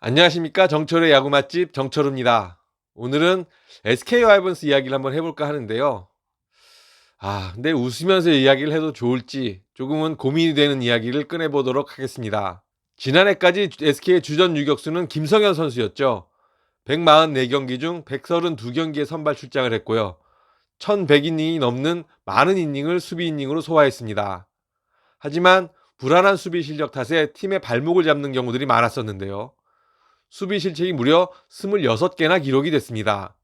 안녕하십니까. 정철의 야구 맛집 정철우입니다. 오늘은 SK 와이번스 이야기를 한번 해볼까 하는데요. 근데 웃으면서 이야기를 해도 좋을지 조금은 고민이 되는 이야기를 꺼내보도록 하겠습니다. 지난해까지 SK의 주전 유격수는 김성현 선수였죠. 144경기 중 132경기에 선발 출장을 했고요. 1100이닝이 넘는 많은 이닝을 수비 이닝으로 소화했습니다. 하지만 불안한 수비 실력 탓에 팀의 발목을 잡는 경우들이 많았었는데요. 수비 실책이 무려 26개나 기록이 됐습니다.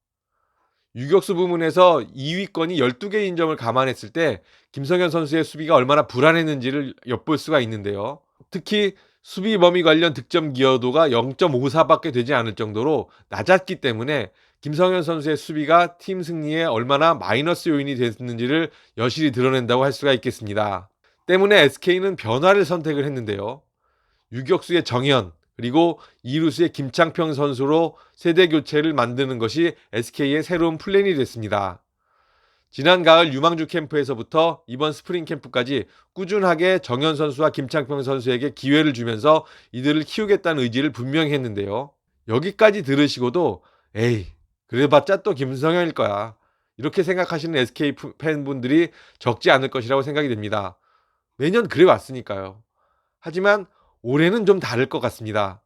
유격수 부문에서 2위권이 12개인 점을 감안했을 때 김성현 선수의 수비가 얼마나 불안했는지를 엿볼 수가 있는데요. 특히 수비 범위 관련 득점 기여도가 0.54밖에 되지 않을 정도로 낮았기 때문에 김성현 선수의 수비가 팀 승리에 얼마나 마이너스 요인이 됐는지를 여실히 드러낸다고 할 수가 있겠습니다. 때문에 SK는 변화를 선택을 했는데요. 유격수의 정현, 그리고 이루수의 김창평 선수로 세대 교체를 만드는 것이 SK의 새로운 플랜이 됐습니다. 지난 가을 유망주 캠프에서부터 이번 스프링 캠프까지 꾸준하게 정현 선수와 김창평 선수에게 기회를 주면서 이들을 키우겠다는 의지를 분명히 했는데요. 여기까지 들으시고도 에이, 그래봤자 또 김성현일 거야, 이렇게 생각하시는 SK 팬분들이 적지 않을 것이라고 생각이 됩니다. 매년 그래 왔으니까요. 하지만 올해는 좀 다를 것 같습니다.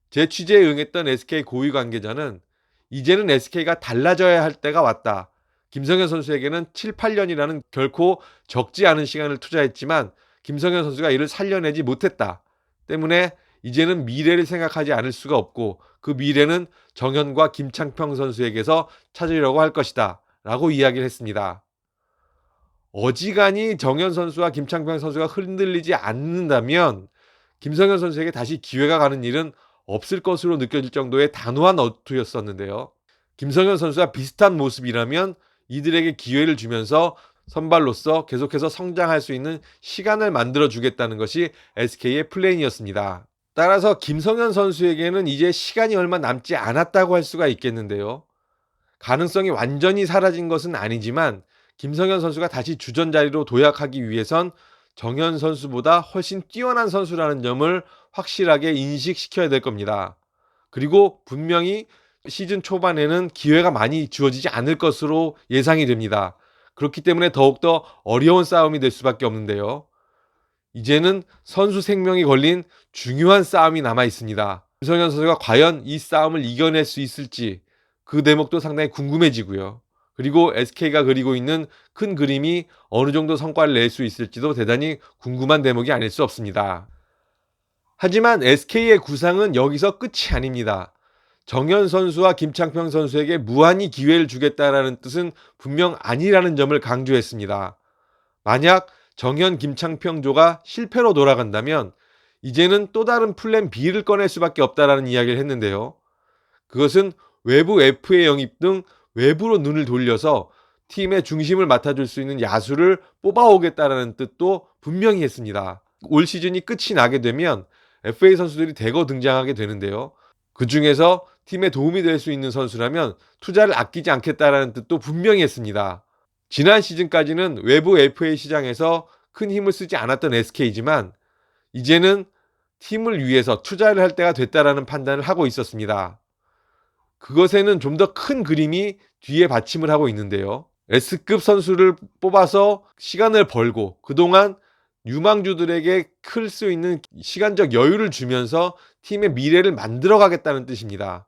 제 취재에 응했던 SK 고위 관계자는 이제는 SK가 달라져야 할 때가 왔다. 김성현 선수에게는 7, 8년이라는 결코 적지 않은 시간을 투자했지만 김성현 선수가 이를 살려내지 못했다. 때문에 이제는 미래를 생각하지 않을 수가 없고 그 미래는 정현과 김창평 선수에게서 찾으려고 할 것이다, 라고 이야기를 했습니다. 어지간히 정현 선수와 김창평 선수가 흔들리지 않는다면 김성현 선수에게 다시 기회가 가는 일은 없을 것으로 느껴질 정도의 단호한 어투였었는데요. 김성현 선수와 비슷한 모습이라면 이들에게 기회를 주면서 선발로서 계속해서 성장할 수 있는 시간을 만들어 주겠다는 것이 SK의 플랜이었습니다. 따라서 김성현 선수에게는 이제 시간이 얼마 남지 않았다고 할 수가 있겠는데요. 가능성이 완전히 사라진 것은 아니지만 김성현 선수가 다시 주전 자리로 도약하기 위해선 정현 선수보다 훨씬 뛰어난 선수라는 점을 확실하게 인식시켜야 될 겁니다. 그리고 분명히 시즌 초반에는 기회가 많이 주어지지 않을 것으로 예상이 됩니다. 그렇기 때문에 더욱더 어려운 싸움이 될 수밖에 없는데요. 이제는 선수 생명이 걸린 중요한 싸움이 남아 있습니다. 김성현 선수가 과연 이 싸움을 이겨낼 수 있을지 그 대목도 상당히 궁금해지고요. 그리고 SK가 그리고 있는 큰 그림이 어느 정도 성과를 낼 수 있을지도 대단히 궁금한 대목이 아닐 수 없습니다. 하지만 SK의 구상은 여기서 끝이 아닙니다. 정현 선수와 김창평 선수에게 무한히 기회를 주겠다라는 뜻은 분명 아니라는 점을 강조했습니다. 만약 정현, 김창평조가 실패로 돌아간다면 이제는 또 다른 플랜 B를 꺼낼 수밖에 없다라는 이야기를 했는데요. 그것은 외부 FA 영입 등 외부로 눈을 돌려서 팀의 중심을 맡아줄 수 있는 야수를 뽑아오겠다라는 뜻도 분명히 했습니다. 올 시즌이 끝이 나게 되면 FA 선수들이 대거 등장하게 되는데요. 그 중에서 팀에 도움이 될 수 있는 선수라면 투자를 아끼지 않겠다라는 뜻도 분명히 했습니다. 지난 시즌까지는 외부 FA 시장에서 큰 힘을 쓰지 않았던 SK지만 이제는 팀을 위해서 투자를 할 때가 됐다라는 판단을 하고 있었습니다. 그것에는 좀 더 큰 그림이 뒤에 받침을 하고 있는데요. S급 선수를 뽑아서 시간을 벌고 그동안 유망주들에게 클 수 있는 시간적 여유를 주면서 팀의 미래를 만들어 가겠다는 뜻입니다.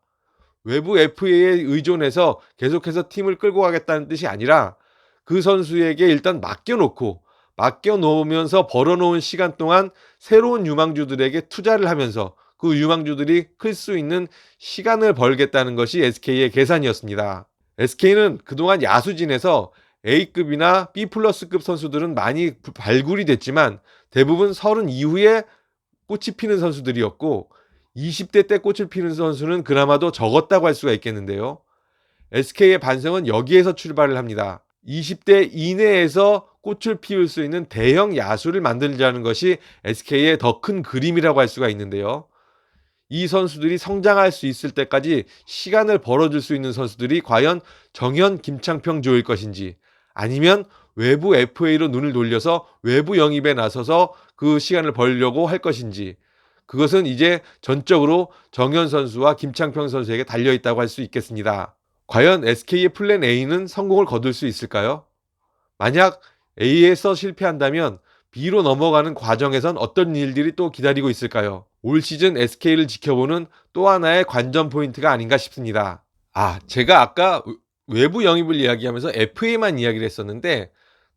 외부 FA에 의존해서 계속해서 팀을 끌고 가겠다는 뜻이 아니라 그 선수에게 일단 맡겨놓으면서 벌어놓은 시간 동안 새로운 유망주들에게 투자를 하면서 그 유망주들이 클 수 있는 시간을 벌겠다는 것이 SK의 계산이었습니다. SK는 그동안 야수진에서 A급이나 B+급 선수들은 많이 발굴이 됐지만 대부분 30 이후에 꽃이 피는 선수들이었고 20대 때 꽃을 피는 선수는 그나마도 적었다고 할 수가 있겠는데요. SK의 반성은 여기에서 출발을 합니다. 20대 이내에서 꽃을 피울 수 있는 대형 야수를 만들자는 것이 SK의 더 큰 그림이라고 할 수가 있는데요. 이 선수들이 성장할 수 있을 때까지 시간을 벌어줄 수 있는 선수들이 과연 정현, 김창평 조일 것인지 아니면 외부 FA로 눈을 돌려서 외부 영입에 나서서 그 시간을 벌려고 할 것인지 그것은 이제 전적으로 정현 선수와 김창평 선수에게 달려있다고 할 수 있겠습니다. 과연 SK의 플랜 A는 성공을 거둘 수 있을까요? 만약 A에서 실패한다면 B로 넘어가는 과정에선 어떤 일들이 또 기다리고 있을까요? 올 시즌 SK를 지켜보는 또 하나의 관전 포인트가 아닌가 싶습니다. 제가 아까 외부 영입을 이야기하면서 FA만 이야기를 했었는데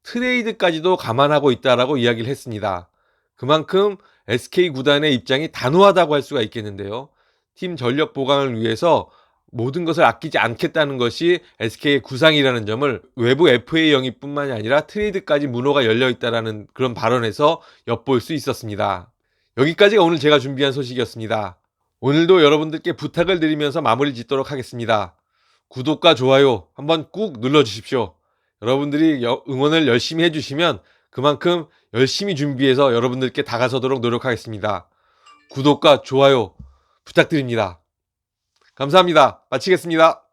트레이드까지도 감안하고 있다라고 이야기를 했습니다. 그만큼 SK 구단의 입장이 단호하다고 할 수가 있겠는데요. 팀 전력 보강을 위해서 모든 것을 아끼지 않겠다는 것이 SK의 구상이라는 점을 외부 FA 영입뿐만이 아니라 트레이드까지 문호가 열려있다라는 그런 발언에서 엿볼 수 있었습니다. 여기까지가 오늘 제가 준비한 소식이었습니다. 오늘도 여러분들께 부탁을 드리면서 마무리 짓도록 하겠습니다. 구독과 좋아요 한번 꾹 눌러주십시오. 여러분들이 응원을 열심히 해주시면 그만큼 열심히 준비해서 여러분들께 다가서도록 노력하겠습니다. 구독과 좋아요 부탁드립니다. 감사합니다. 마치겠습니다.